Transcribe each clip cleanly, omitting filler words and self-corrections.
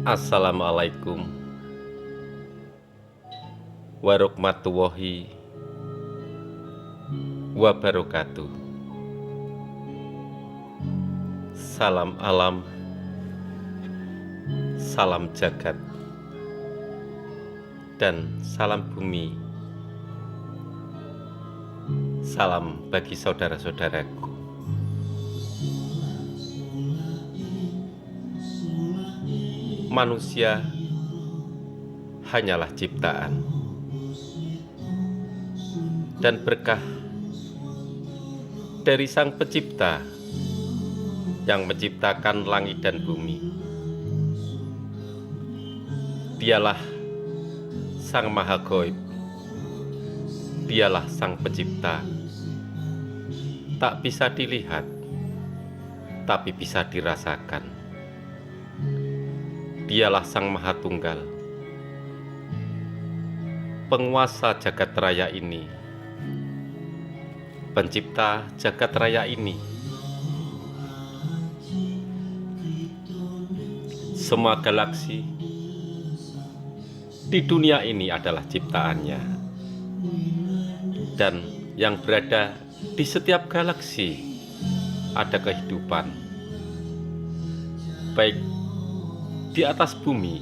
Assalamualaikum warahmatullahi wabarakatuh. Salam alam, salam jagat, dan salam bumi. Salam bagi saudara-saudaraku. Manusia hanyalah ciptaan dan berkah dari Sang Pencipta yang menciptakan langit dan bumi. Dialah Sang Maha Gaib, Dialah Sang Pencipta, tak bisa dilihat tapi bisa dirasakan. Dialah Sang Maha Tunggal, penguasa jagat raya ini, pencipta jagat raya ini. Semua galaksi di dunia ini adalah ciptaannya, dan yang berada di setiap galaksi ada kehidupan, baik di atas bumi,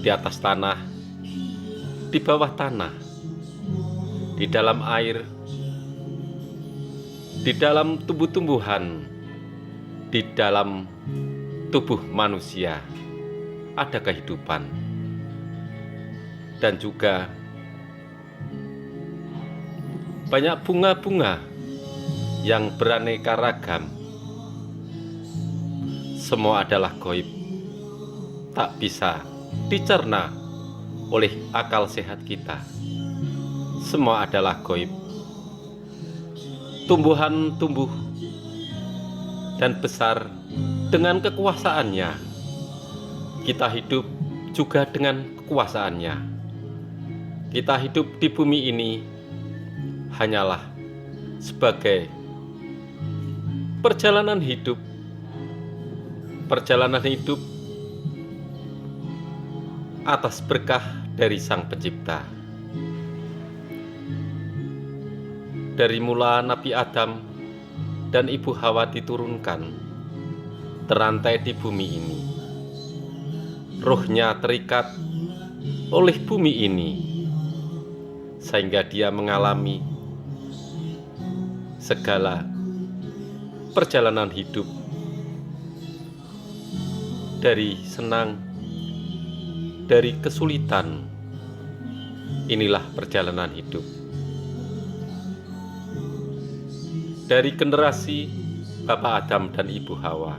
di atas tanah, di bawah tanah, di dalam air, di dalam tumbuh-tumbuhan, di dalam tubuh manusia ada kehidupan, dan juga banyak bunga-bunga yang beraneka ragam. Semua adalah gaib, tak bisa dicerna oleh akal sehat kita. Semua adalah gaib. Tumbuhan tumbuh dan besar dengan kekuasaannya. Kita hidup juga dengan kekuasaannya. Kita hidup di bumi ini hanyalah sebagai perjalanan hidup atas berkah dari Sang Pencipta. Dari mula Nabi Adam dan Ibu Hawa diturunkan, terantai di bumi ini. Rohnya terikat oleh bumi ini, sehingga dia mengalami segala perjalanan hidup, dari senang, dari kesulitan. Inilah perjalanan hidup. Dari generasi Bapak Adam dan Ibu Hawa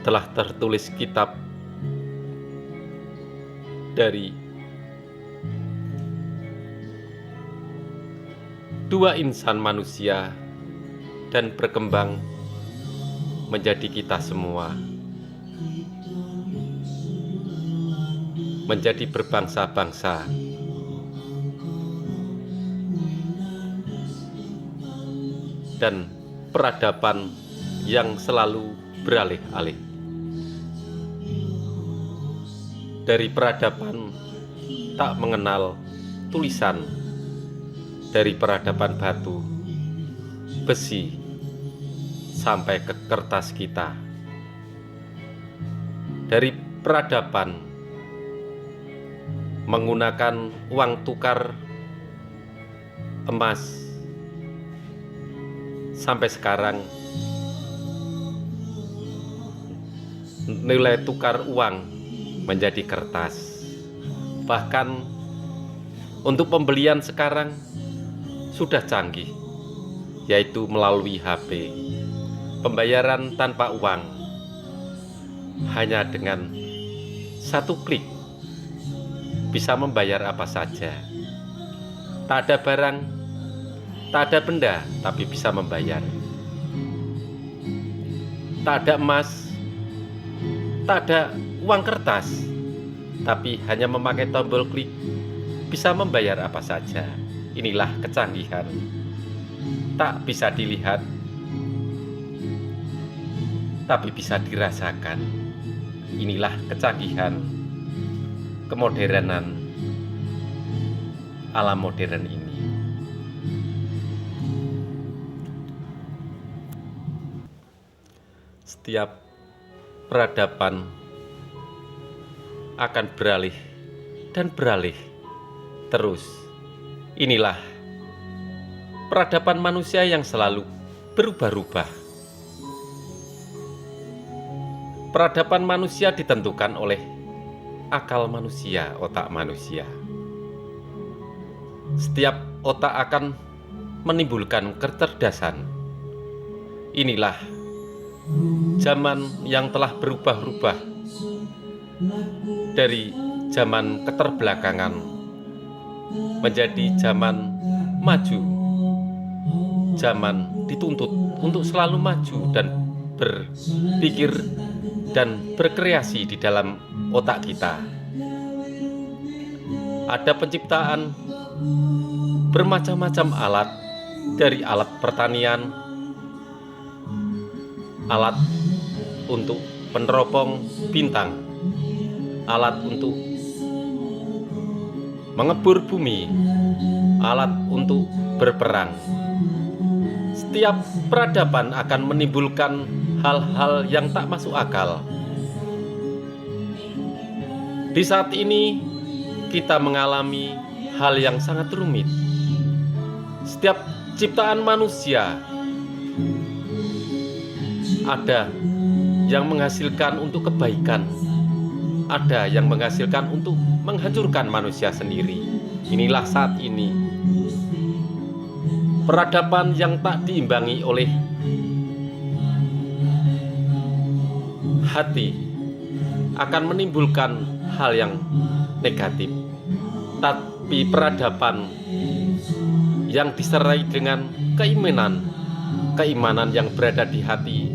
telah tertulis kitab dari dua insan manusia dan berkembang menjadi kita semua, menjadi berbangsa-bangsa, dan peradaban yang selalu beralih-alih. Dari peradaban tak mengenal tulisan, dari peradaban batu, besi, sampai ke kertas kita. Dari peradaban menggunakan uang tukar emas, sampai sekarang nilai tukar uang menjadi kertas. Bahkan untuk pembelian sekarang sudah canggih, yaitu melalui HP. Pembayaran tanpa uang, hanya dengan satu klik bisa membayar apa saja. Tak ada barang, tak ada benda, tapi bisa membayar. Tak ada emas, tak ada uang kertas, tapi hanya memakai tombol klik bisa membayar apa saja. Inilah kecanggihan, tak bisa dilihat tapi bisa dirasakan. Inilah kecanggihan, kemodernan alam modern ini. Setiap peradaban akan beralih dan beralih terus. Inilah peradaban manusia yang selalu berubah-ubah. Peradaban manusia ditentukan oleh akal manusia, otak manusia. Setiap otak akan menimbulkan kecerdasan. Inilah zaman yang telah berubah-ubah dari zaman keterbelakangan menjadi zaman maju. Zaman dituntut untuk selalu maju dan berpikir dan berkreasi di dalam otak kita. Ada penciptaan bermacam-macam alat, dari alat pertanian, alat untuk peneropong bintang, alat untuk mengebur bumi, alat untuk berperang. Setiap peradaban akan menimbulkan hal-hal yang tak masuk akal. Di saat ini kita mengalami hal yang sangat rumit. Setiap ciptaan manusia ada yang menghasilkan untuk kebaikan, ada yang menghasilkan untuk menghancurkan manusia sendiri. Inilah saat ini peradaban yang tak diimbangi oleh hati akan menimbulkan hal yang negatif. Tapi peradaban yang disertai dengan keimanan yang berada di hati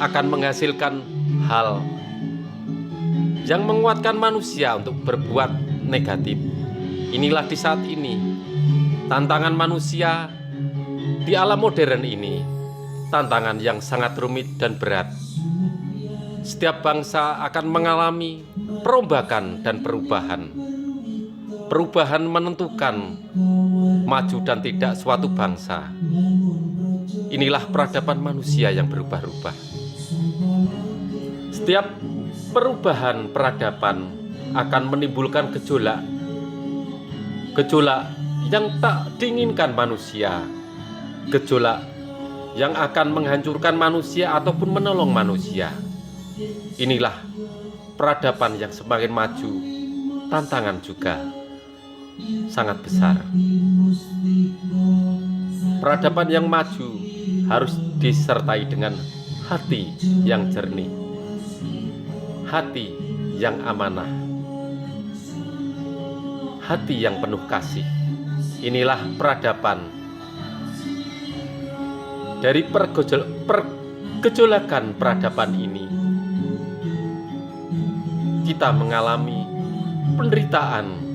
akan menghasilkan hal yang menguatkan manusia untuk berbuat negatif. Inilah di saat ini tantangan manusia di alam modern ini, tantangan yang sangat rumit dan berat. Setiap bangsa akan mengalami perombakan dan perubahan. Perubahan menentukan maju dan tidak suatu bangsa. Inilah peradaban manusia yang berubah-ubah. Setiap perubahan peradaban akan menimbulkan gejolak yang tak diinginkan manusia, gejolak yang akan menghancurkan manusia ataupun menolong manusia. Inilah peradaban yang semakin maju, tantangan juga sangat besar. Peradaban yang maju harus disertai dengan hati yang jernih, hati yang amanah, hati yang penuh kasih. Inilah peradaban. Dari pergejolakan peradaban ini, kita mengalami penderitaan.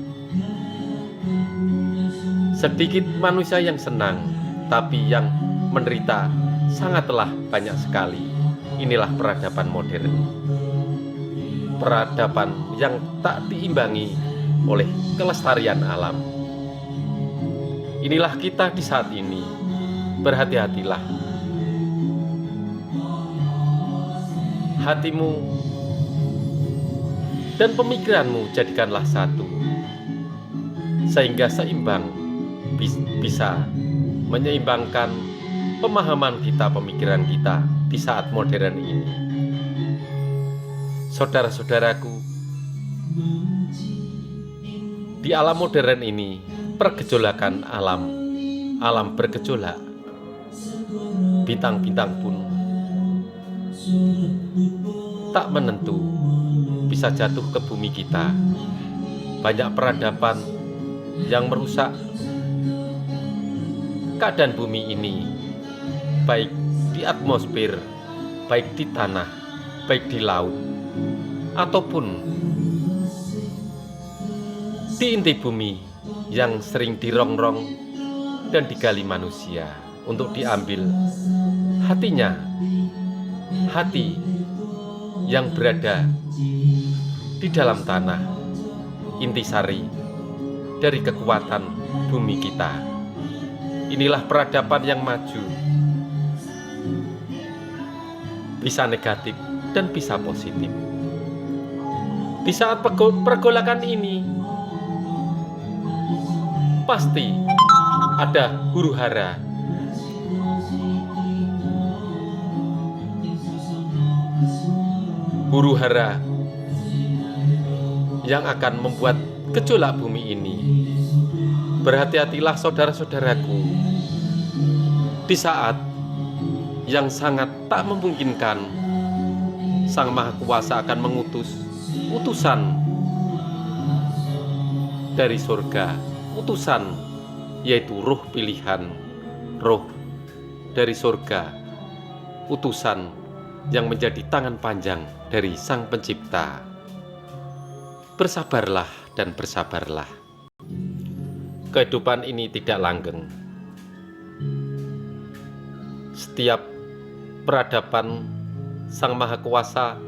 Sedikit manusia yang senang, tapi yang menderita sangatlah banyak sekali. Inilah peradaban modern. Peradaban yang tak diimbangi oleh kelestarian alam. Inilah kita di saat ini. Berhati-hatilah. Hatimu dan pemikiranmu jadikanlah satu, sehingga seimbang, bisa menyeimbangkan pemahaman kita, pemikiran kita di saat modern ini. Saudara-saudaraku, di alam modern ini, pergejolakan alam bergejolak. Bintang-bintang pun tak menentu, bisa jatuh ke bumi kita. Banyak peradaban yang merusak keadaan bumi ini, baik di atmosfer, baik di tanah, baik di laut, ataupun di inti bumi yang sering dirongrong dan digali manusia untuk diambil hatinya, hati yang berada di dalam tanah, intisari dari kekuatan bumi kita. Inilah peradaban yang maju, bisa negatif dan bisa positif. Di saat pergolakan ini, pasti ada huru-hara, huru-hara yang akan membuat gejolak bumi ini. Berhati-hatilah saudara-saudaraku, di saat yang sangat tak memungkinkan, Sang Maha Kuasa akan mengutus utusan dari surga, utusan yaitu roh pilihan, roh dari surga, utusan yang menjadi tangan panjang dari Sang Pencipta. Bersabarlah dan bersabarlah. Kehidupan ini tidak langgeng. Setiap peradaban, Sang Maha Kuasa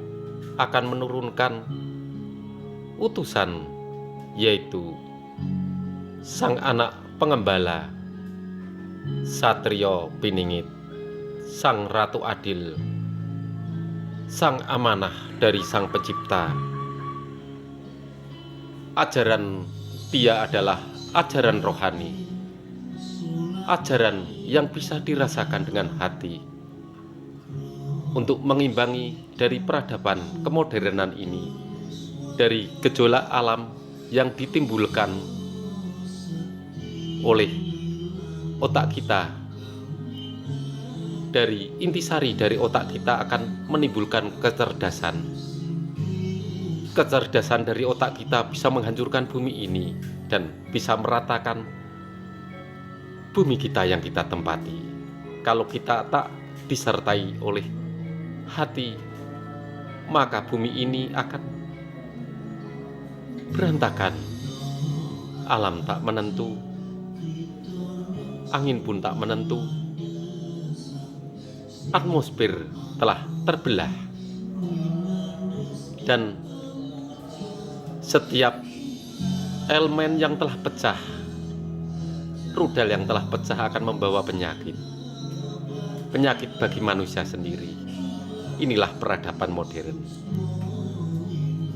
akan menurunkan utusan, yaitu Sang Anak Pengembala, Satrio Piningit, Sang Ratu Adil, Sang Amanah dari Sang Pencipta. Ajaran dia adalah ajaran rohani, ajaran yang bisa dirasakan dengan hati, untuk mengimbangi dari peradaban kemodernan ini, dari gejolak alam yang ditimbulkan oleh otak kita. Dari intisari dari otak kita akan menimbulkan kecerdasan. Kecerdasan dari otak kita bisa menghancurkan bumi ini dan bisa meratakan bumi kita yang kita tempati. Kalau kita tak disertai oleh hati, maka bumi ini akan berantakan. Alam tak menentu, angin pun tak menentu, atmosfer telah terbelah, dan setiap elemen yang telah pecah, rudal yang telah pecah akan membawa penyakit bagi manusia sendiri. Inilah peradaban modern.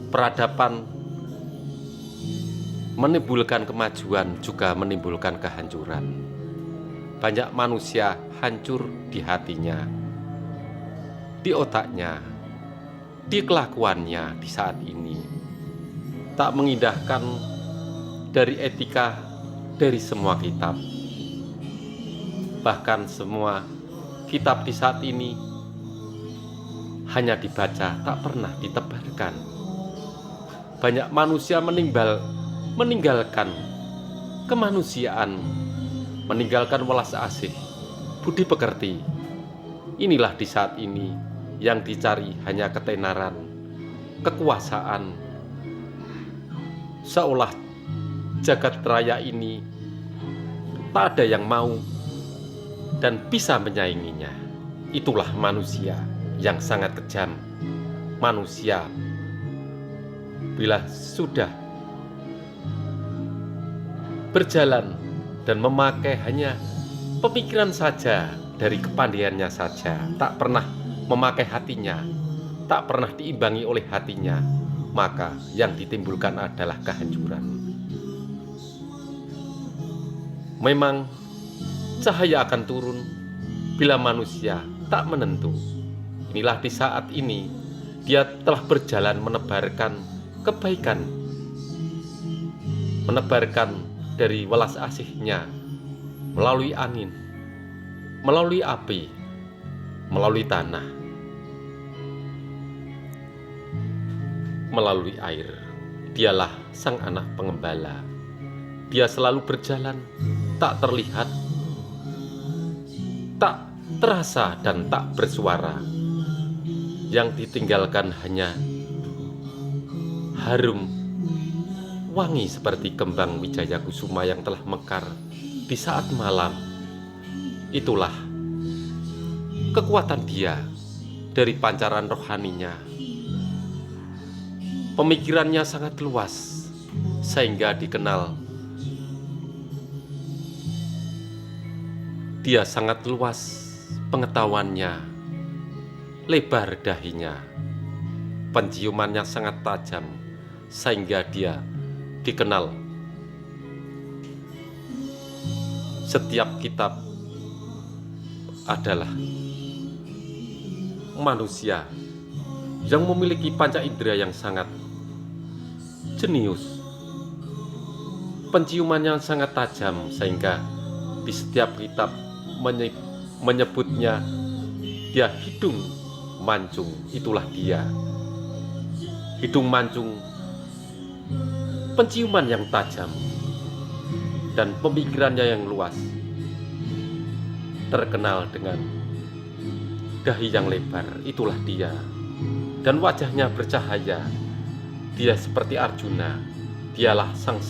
Peradaban menimbulkan kemajuan juga menimbulkan kehancuran. Banyak manusia hancur di hatinya, di otaknya, di kelakuannya di saat ini. Tak mengindahkan dari etika dari semua kitab. Bahkan semua kitab di saat ini hanya dibaca, tak pernah ditebarkan. Banyak manusia meninggalkan kemanusiaan, meninggalkan welas asih, budi pekerti. Inilah di saat ini yang dicari hanya ketenaran, kekuasaan. Seolah jagat raya ini tak ada yang mau dan bisa menyainginya. Itulah manusia yang sangat kejam. Manusia bila sudah berjalan dan memakai hanya pemikiran saja, dari kepandaiannya saja, tak pernah memakai hatinya, tak pernah diimbangi oleh hatinya, maka yang ditimbulkan adalah kehancuran. Memang cahaya akan turun bila manusia tak menentu. Inilah di saat ini dia telah berjalan menebarkan kebaikan, menebarkan dari welas asihnya melalui angin, melalui api, melalui tanah, melalui air. Dialah Sang Anak Pengembala. Dia selalu berjalan, tak terlihat, tak terasa, dan tak bersuara. Yang ditinggalkan hanya harum wangi seperti kembang Wijaya Kusuma yang telah mekar di saat malam. Itulah kekuatan dia dari pancaran rohaninya. Pemikirannya sangat luas sehingga dikenal. Dia sangat luas pengetahuannya, lebar dahinya, penciumannya sangat tajam sehingga dia dikenal. Setiap kitab adalah manusia yang memiliki panca indera yang sangat jenius, penciumannya sangat tajam sehingga di setiap kitab menyebutnya dia hidung mancung. Itulah dia, hidung mancung, penciuman yang tajam dan pemikirannya yang luas, terkenal dengan dahi yang lebar. Itulah dia, dan wajahnya bercahaya. Dia seperti Arjuna, dialah sang